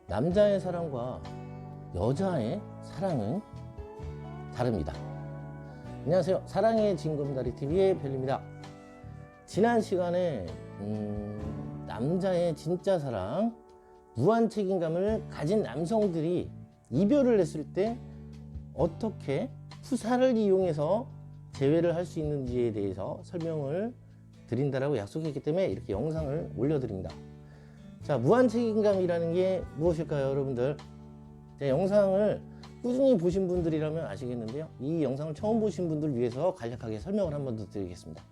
남자의 사랑과 여자의 사랑은 다릅니다. 안녕하세요. 사랑의 진검다리 TV의 별입니다. 지난 시간에 남자의 진짜 사랑, 무한 책임감을 가진 남성들이 이별을 했을 때 어떻게 푸사를 이용해서 재회를 할 수 있는지에 대해서 설명을 드린다라고 약속했기 때문에 이렇게 영상을 올려드립니다. 자, 무한 책임감이라는 게 무엇일까요, 여러분들? 제 영상을 꾸준히 보신 분들이라면 아시겠는데요. 이 영상을 처음 보신 분들 위해서 간략하게 설명을 한번 더 드리겠습니다.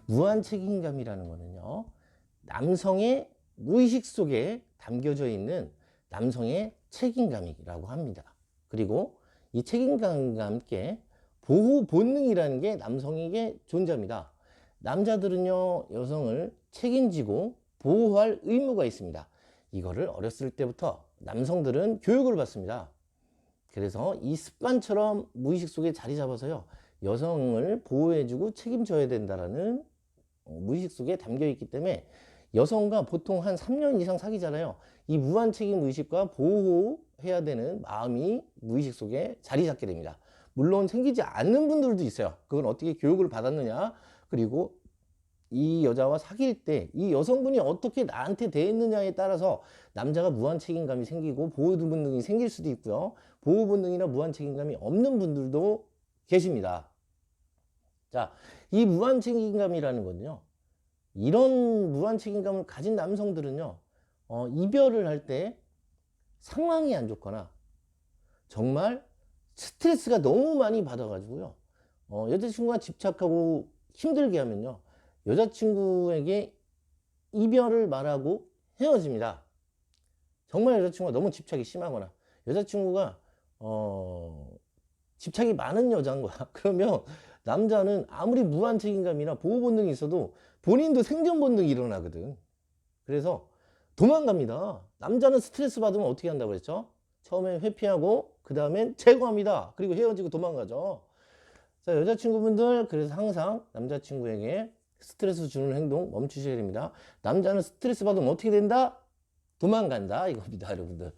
무한 책임감이라는 거는요, 남성의 무의식 속에 담겨져 있는 남성의 책임감이라고 합니다. 그리고 이 책임감과 함께 보호 본능이라는 게 남성에게 존재합니다. 남자들은요, 여성을 책임지고 보호할 의무가 있습니다. 이거를 어렸을 때부터 남성들은 교육을 받습니다. 그래서 이 습관처럼 무의식 속에 자리 잡아서요, 여성을 보호해주고 책임져야 된다라는 무의식 속에 담겨 있기 때문에 여성과 보통 한 3년 이상 사귀잖아요. 이 무한 책임 의식과 보호해야 되는 마음이 무의식 속에 자리 잡게 됩니다. 물론 생기지 않는 분들도 있어요. 그건 어떻게 교육을 받았느냐, 그리고 이 여자와 사귈 때 이 여성분이 어떻게 나한테 대했느냐에 따라서 남자가 무한 책임감이 생기고 보호 본능이 생길 수도 있고요. 보호 본능이나 무한 책임감이 없는 분들도 계십니다. 자, 이 무한 책임감이라는 건요, 이런 무한 책임감을 가진 남성들은요, 이별을 할 때 상황이 안 좋거나 정말 스트레스가 너무 많이 받아가지고요, 여자친구가 집착하고 힘들게 하면요, 여자친구에게 이별을 말하고 헤어집니다. 정말 여자친구가 너무 집착이 심하거나 여자친구가 집착이 많은 여자인 거야. 그러면 남자는 아무리 무한 책임감이나 보호 본능이 있어도 본인도 생존 본능이 일어나거든. 그래서 도망갑니다. 남자는 스트레스 받으면 어떻게 한다고 했죠? 처음에 회피하고 그 다음엔 제거합니다. 그리고 헤어지고 도망가죠. 자, 여자친구분들, 그래서 항상 남자친구에게 스트레스 주는 행동 멈추셔야 됩니다. 남자는 스트레스 받으면 어떻게 된다? 도망간다, 이겁니다, 여러분들.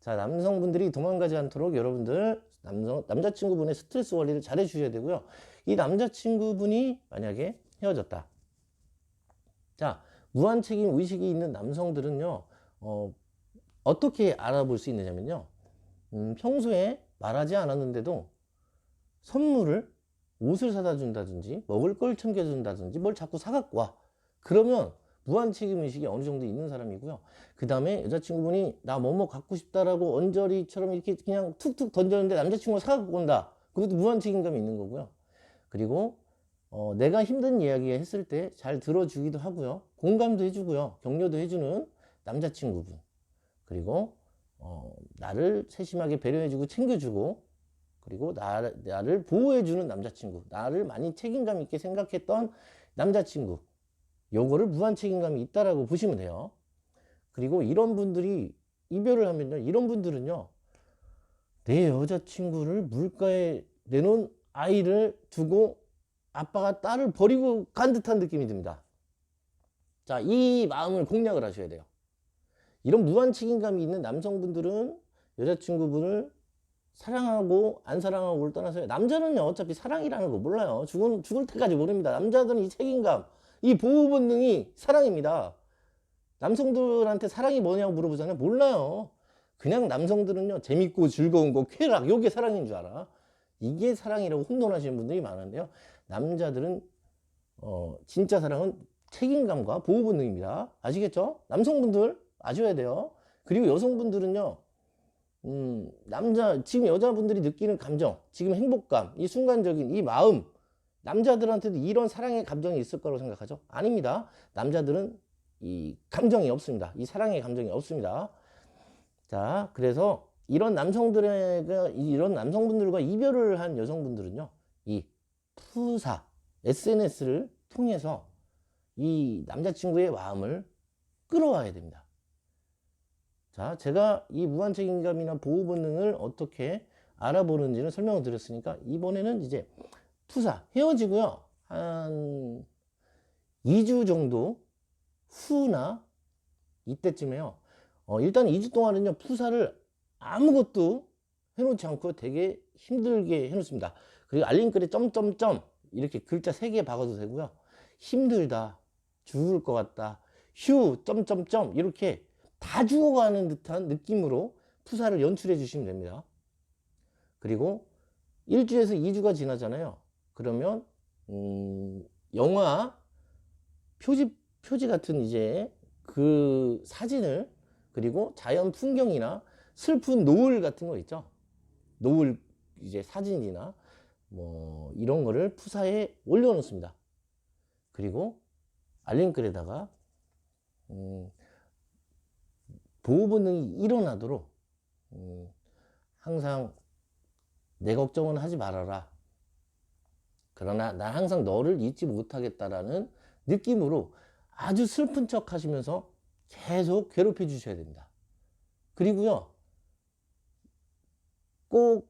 자, 남성분들이 도망가지 않도록 여러분들 남자친구분의 스트레스 관리를 잘 해주셔야 되고요. 이 남자친구분이 만약에 헤어졌다. 자, 무한 책임 의식이 있는 남성들은요, 어떻게 알아볼 수 있느냐면요, 평소에 말하지 않았는데도 선물을, 옷을 사다 준다든지 먹을 걸 챙겨준다든지 뭘 자꾸 사갖고 와. 그러면 무한 책임 의식이 어느 정도 있는 사람이고요. 그 다음에 여자친구분이 나 뭐뭐 갖고 싶다라고 언저리처럼 이렇게 그냥 툭툭 던졌는데 남자친구가 사갖고 온다. 그것도 무한 책임감이 있는 거고요. 그리고 내가 힘든 이야기 했을 때 잘 들어주기도 하고요. 공감도 해주고요. 격려도 해주는 남자친구분. 그리고 나를 세심하게 배려해주고 챙겨주고, 그리고 나를 보호해주는 남자친구, 나를 많이 책임감 있게 생각했던 남자친구, 요거를 무한 책임감이 있다라고 보시면 돼요. 그리고 이런 분들이 이별을 하면요, 이런 분들은요, 내 여자친구를 물가에 내놓은 아이를 두고 아빠가 딸을 버리고 간 듯한 느낌이 듭니다. 자, 이 마음을 공략을 하셔야 돼요. 이런 무한 책임감이 있는 남성분들은 여자친구분을 사랑하고 안 사랑하고를 떠나서요, 남자는요 어차피 사랑이라는 거 몰라요. 죽을 때까지 모릅니다. 남자들은 이 책임감, 이 보호 본능이 사랑입니다. 남성들한테 사랑이 뭐냐고 물어보잖아요. 몰라요. 그냥 남성들은요, 재밌고 즐거운 거, 쾌락, 요게 사랑인 줄 알아. 이게 사랑이라고 혼돈하시는 분들이 많은데요, 남자들은 진짜 사랑은 책임감과 보호 본능입니다. 아시겠죠? 남성분들 아셔야 돼요. 그리고 여성분들은요, 지금 여자분들이 느끼는 감정, 지금 행복감, 이 순간적인 이 마음, 남자들한테도 이런 사랑의 감정이 있을 거라고 생각하죠? 아닙니다. 남자들은 이 감정이 없습니다. 이 사랑의 감정이 없습니다. 자, 그래서 이런 남성분들과 이별을 한 여성분들은요, 이 푸사, SNS를 통해서 이 남자친구의 마음을 끌어와야 됩니다. 자, 제가 이 무한 책임감이나 보호 본능을 어떻게 알아보는지는 설명을 드렸으니까, 이번에는 이제 푸사, 헤어지고요, 한 2주 정도 후나 이때쯤에요, 일단 2주 동안은요, 푸사를 아무것도 해놓지 않고 되게 힘들게 해놓습니다. 그리고 알림글에 점점점 이렇게 글자 3개 박아도 되고요. 힘들다, 죽을 것 같다, 휴, 점점점 이렇게 다 죽어가는 듯한 느낌으로 푸사를 연출해 주시면 됩니다. 그리고 1주에서 2주가 지나잖아요. 그러면 영화 표지 같은 이제 그 사진을, 그리고 자연 풍경이나 슬픈 노을 같은 거 있죠. 노을 이제 사진이나 뭐 이런 거를 푸사에 올려 놓습니다. 그리고 알림글에다가 보호 본능이 일어나도록 항상 내 걱정은 하지 말아라. 그러나 난 항상 너를 잊지 못하겠다라는 느낌으로 아주 슬픈 척 하시면서 계속 괴롭혀 주셔야 됩니다. 그리고요, 꼭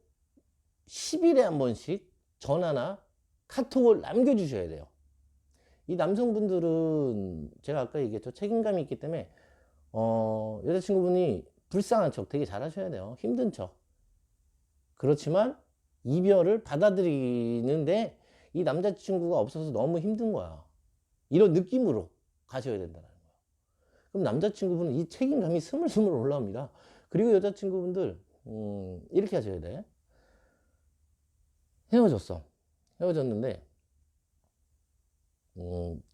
10일에 한 번씩 전화나 카톡을 남겨주셔야 돼요. 이 남성분들은 제가 아까 얘기했죠. 책임감이 있기 때문에 여자친구분이 불쌍한 척 되게 잘하셔야 돼요. 힘든 척. 그렇지만 이별을 받아들이는데 이 남자친구가 없어서 너무 힘든 거야. 이런 느낌으로 가셔야 된다는 거예요. 그럼 남자친구분은 이 책임감이 스물스물 올라옵니다. 그리고 여자친구분들 이렇게 하셔야 돼. 헤어졌는데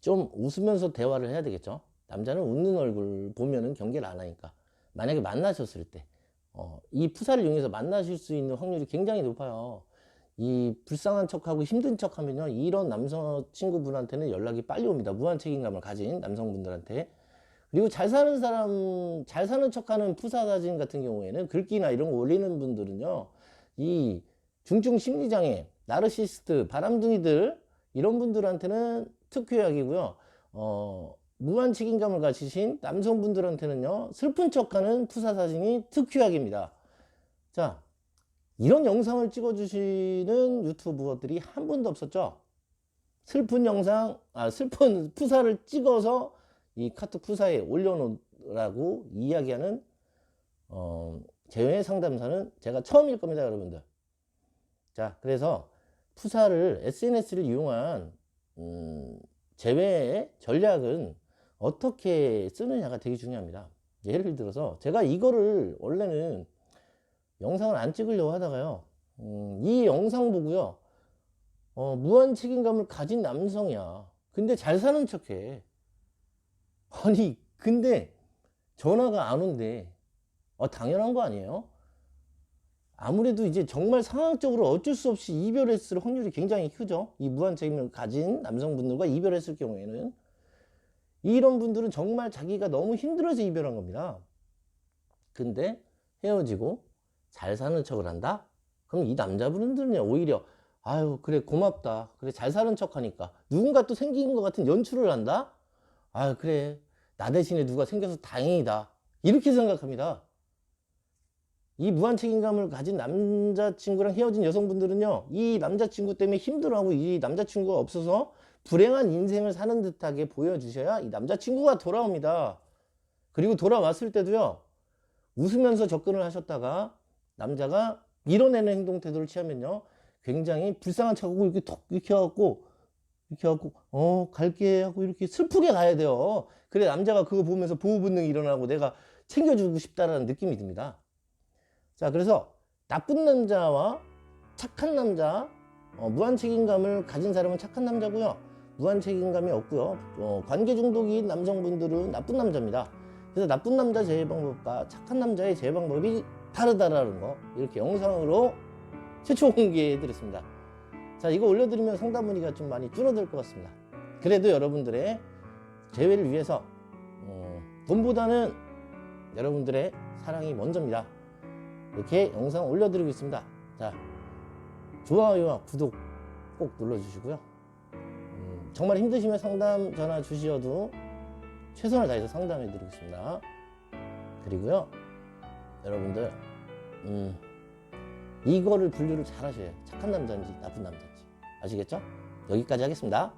좀 웃으면서 대화를 해야 되겠죠. 남자는 웃는 얼굴 보면은 경계를 안 하니까. 만약에 만나셨을 때 이 푸사를 이용해서 만나실 수 있는 확률이 굉장히 높아요. 이 불쌍한 척하고 힘든 척하면요, 이런 남자친구분한테는 연락이 빨리 옵니다. 무한 책임감을 가진 남성분들한테. 그리고 잘 사는 사람, 잘 사는 척하는 푸사 사진 같은 경우에는 글귀나 이런 거 올리는 분들은요, 이 중증 심리장애, 나르시스트, 바람둥이들 이런 분들한테는 특효약이고요. 무한 책임감을 가지신 남성분들한테는요, 슬픈 척하는 푸사 사진이 특효약입니다. 자, 이런 영상을 찍어주시는 유튜버들이 한 분도 없었죠. 슬픈 영상, 슬픈 푸사를 찍어서 이 카톡 푸사에 올려놓으라고 이야기하는 제외 상담사는 제가 처음일 겁니다, 여러분들. 자, 그래서 푸사를, SNS를 이용한 제외의 전략은 어떻게 쓰느냐가 되게 중요합니다. 예를 들어서 제가 이거를 원래는 영상을 안 찍으려고 하다가요, 이 영상 보고요, 무한 책임감을 가진 남성이야. 근데 잘 사는 척해. 아니, 근데 전화가 안 온대. 당연한 거 아니에요? 아무래도 이제 정말 상황적으로 어쩔 수 없이 이별했을 확률이 굉장히 크죠. 이 무한 책임을 가진 남성분들과 이별했을 경우에는. 이런 분들은 정말 자기가 너무 힘들어서 이별한 겁니다. 근데 헤어지고 잘 사는 척을 한다? 그럼 이 남자분들은요, 오히려 아유, 그래, 고맙다. 그래, 잘 사는 척 하니까. 누군가 또 생긴 것 같은 연출을 한다? 아유, 그래, 나 대신에 누가 생겨서 다행이다. 이렇게 생각합니다. 이 무한 책임감을 가진 남자친구랑 헤어진 여성분들은요, 이 남자친구 때문에 힘들어하고 이 남자친구가 없어서 불행한 인생을 사는 듯하게 보여주셔야 이 남자친구가 돌아옵니다. 그리고 돌아왔을 때도요, 웃으면서 접근을 하셨다가 남자가 밀어내는 행동 태도를 취하면요, 굉장히 불쌍한 척하고 이렇게 톡 이렇게 해갖고 갈게 하고 이렇게 슬프게 가야 돼요. 그래 남자가 그거 보면서 보호 본능이 일어나고 내가 챙겨주고 싶다라는 느낌이 듭니다. 자, 그래서 나쁜 남자와 착한 남자, 무한 책임감을 가진 사람은 착한 남자고요, 무한 책임감이 없고요, 관계 중독인 남성분들은 나쁜 남자입니다. 그래서 나쁜 남자 제외 방법과 착한 남자의 제외 방법이 다르다라는 거 이렇게 영상으로 최초 공개해 드렸습니다. 자, 이거 올려드리면 상담 문의가 좀 많이 줄어들 것 같습니다. 그래도 여러분들의 재회를 위해서 돈보다는 여러분들의 사랑이 먼저입니다. 이렇게 영상 올려드리고 있습니다. 자, 좋아요와 구독 꼭 눌러주시고요. 정말 힘드시면 상담 전화 주시어도 최선을 다해서 상담해 드리겠습니다. 그리고요, 여러분들 이거를 분류를 잘 하셔야 해요. 착한 남자인지 나쁜 남자인지. 아시겠죠? 여기까지 하겠습니다.